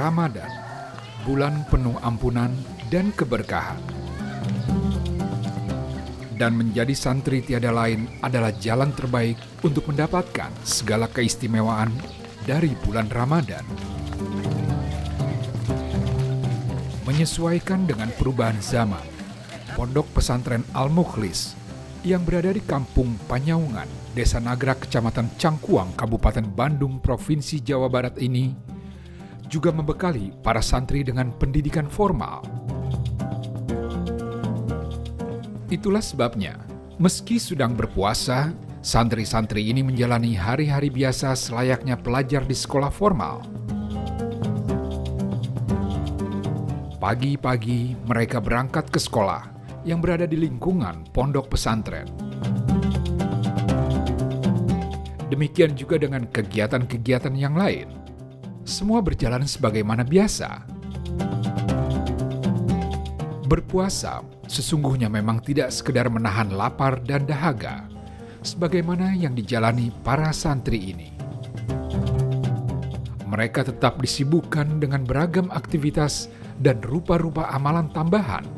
Ramadan, bulan penuh ampunan dan keberkahan. Dan menjadi santri tiada lain adalah jalan terbaik untuk mendapatkan segala keistimewaan dari bulan Ramadan. Menyesuaikan dengan perubahan zaman, Pondok Pesantren Al-Mukhlis yang berada di Kampung Panyaungan, Desa Nagrak, Kecamatan Cangkuang, Kabupaten Bandung, Provinsi Jawa Barat ini juga membekali para santri dengan pendidikan formal. Itulah sebabnya, meski sedang berpuasa, santri-santri ini menjalani hari-hari biasa selayaknya pelajar di sekolah formal. Pagi-pagi mereka berangkat ke sekolah yang berada di lingkungan pondok pesantren. Demikian juga dengan kegiatan-kegiatan yang lain. Semua berjalan sebagaimana biasa. Berpuasa sesungguhnya memang tidak sekedar menahan lapar dan dahaga, sebagaimana yang dijalani para santri ini. Mereka tetap disibukkan dengan beragam aktivitas dan rupa-rupa amalan tambahan.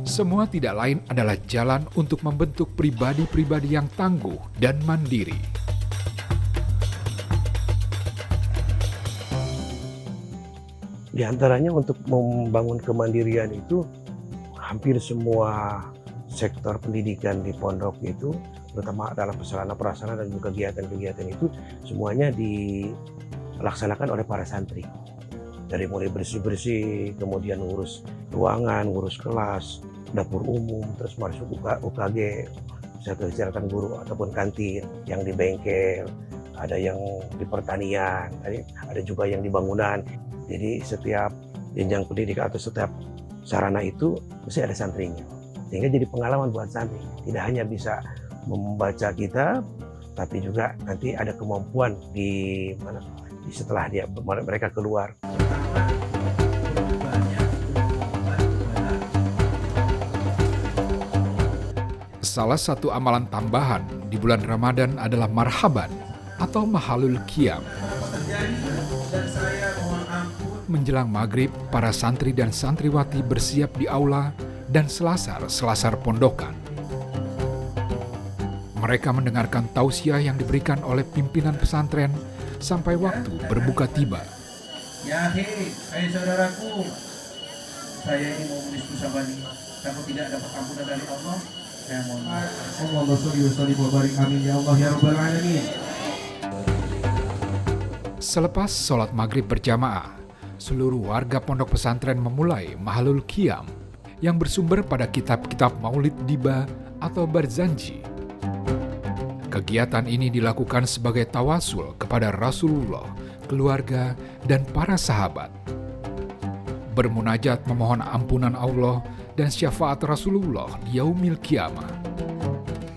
Semua tidak lain adalah jalan untuk membentuk pribadi-pribadi yang tangguh dan mandiri. Di antaranya untuk membangun kemandirian itu, hampir semua sektor pendidikan di pondok itu, terutama dalam prasarana dan juga kegiatan-kegiatan itu, semuanya dilaksanakan oleh para santri. Dari mulai bersih-bersih, kemudian ngurus ruangan, ngurus kelas, dapur umum, terus masuk UKG, kesehatan guru ataupun kantin, yang di bengkel, ada yang di pertanian, ada juga yang di bangunan. Jadi setiap jenjang pendidikan atau setiap sarana itu mesti ada santrinya. Sehingga jadi pengalaman buat santri. Tidak hanya bisa membaca kitab, tapi juga nanti ada kemampuan setelah mereka keluar. Salah satu amalan tambahan di bulan Ramadan adalah marhaban atau mahalul qiyam. Menjelang maghrib, para santri dan santriwati bersiap di aula dan selasar pondokan. Mereka mendengarkan tausiah yang diberikan oleh pimpinan pesantren sampai waktu berbuka tiba. Ya hei saudaraku, saya ini mau menulis kusabani, takut tidak dapat ampunan dari Allah. Saya mohon maaf. Allahumma sholli wa sallim wa barik, amin ya Allah ya rabbal alamin. Selepas sholat maghrib berjamaah, seluruh warga pondok pesantren memulai mahalul qiyam yang bersumber pada kitab-kitab Maulid Diba atau Barzanji. Kegiatan ini dilakukan sebagai tawasul kepada Rasulullah, keluarga, dan para sahabat. Bermunajat memohon ampunan Allah dan syafaat Rasulullah di yaumil qiyamah.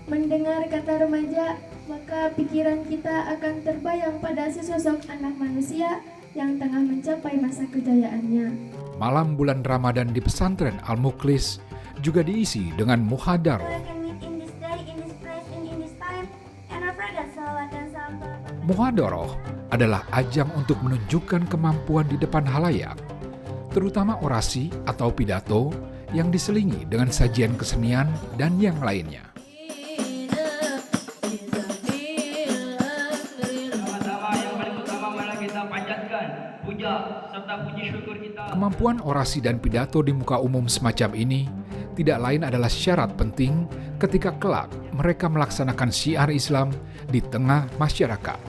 Mendengar kata remaja, maka pikiran kita akan terbayang pada sesosok anak manusia yang tengah mencapai masa kejayaannya. Malam bulan Ramadan di pesantren Al-Mukhlis juga diisi dengan muhadaroh. Muhadaroh adalah ajang untuk menunjukkan kemampuan di depan halayak, terutama orasi atau pidato yang diselingi dengan sajian kesenian dan yang lainnya. Kemampuan orasi dan pidato di muka umum semacam ini tidak lain adalah syarat penting ketika kelak mereka melaksanakan syiar Islam di tengah masyarakat.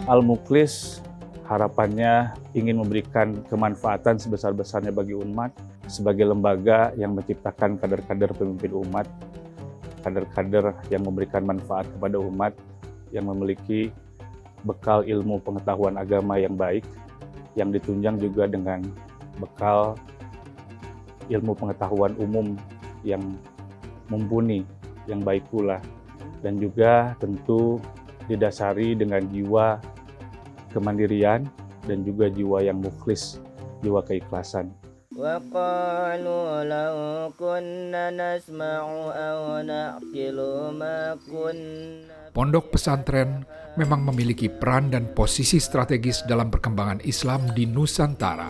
Al-Mukhlis harapannya ingin memberikan kemanfaatan sebesar-besarnya bagi umat sebagai lembaga yang menciptakan kader-kader pemimpin umat, kader-kader yang memberikan manfaat kepada umat, yang memiliki bekal ilmu pengetahuan agama yang baik, yang ditunjang juga dengan bekal ilmu pengetahuan umum yang mumpuni, yang baik pula, dan juga tentu didasari dengan jiwa kemandirian dan juga jiwa yang mukhlis, jiwa keikhlasan. وقالوا لو كنا نسمع أو نعقل ما كنا. Pondok pesantren memang memiliki peran dan posisi strategis dalam perkembangan Islam di Nusantara.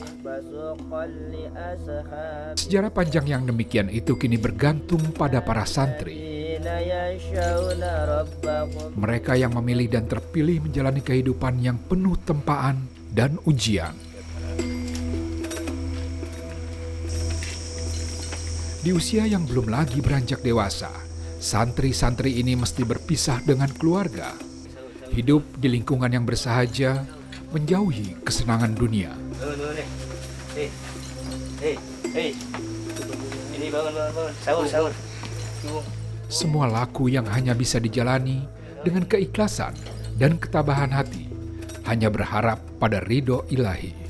Sejarah panjang yang demikian itu kini bergantung pada para santri. Mereka yang memilih dan terpilih menjalani kehidupan yang penuh tempaan dan ujian. Di usia yang belum lagi beranjak dewasa, santri-santri ini mesti berpisah dengan keluarga, hidup di lingkungan yang bersahaja, menjauhi kesenangan dunia. Ini bangun, sahur. Semua laku yang hanya bisa dijalani dengan keikhlasan dan ketabahan hati, hanya berharap pada ridho ilahi.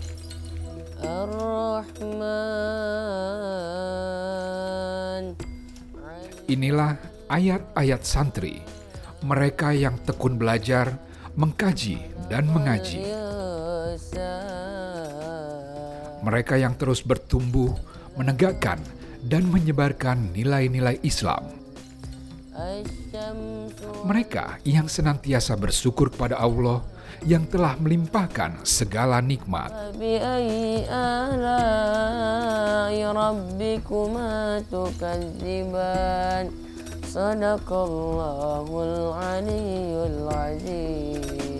Inilah ayat-ayat santri, mereka yang tekun belajar, mengkaji, dan mengaji. Mereka yang terus bertumbuh, menegakkan, dan menyebarkan nilai-nilai Islam. Mereka yang senantiasa bersyukur kepada Allah yang telah melimpahkan segala nikmat. Sadaqallahul Aliyyul Azim.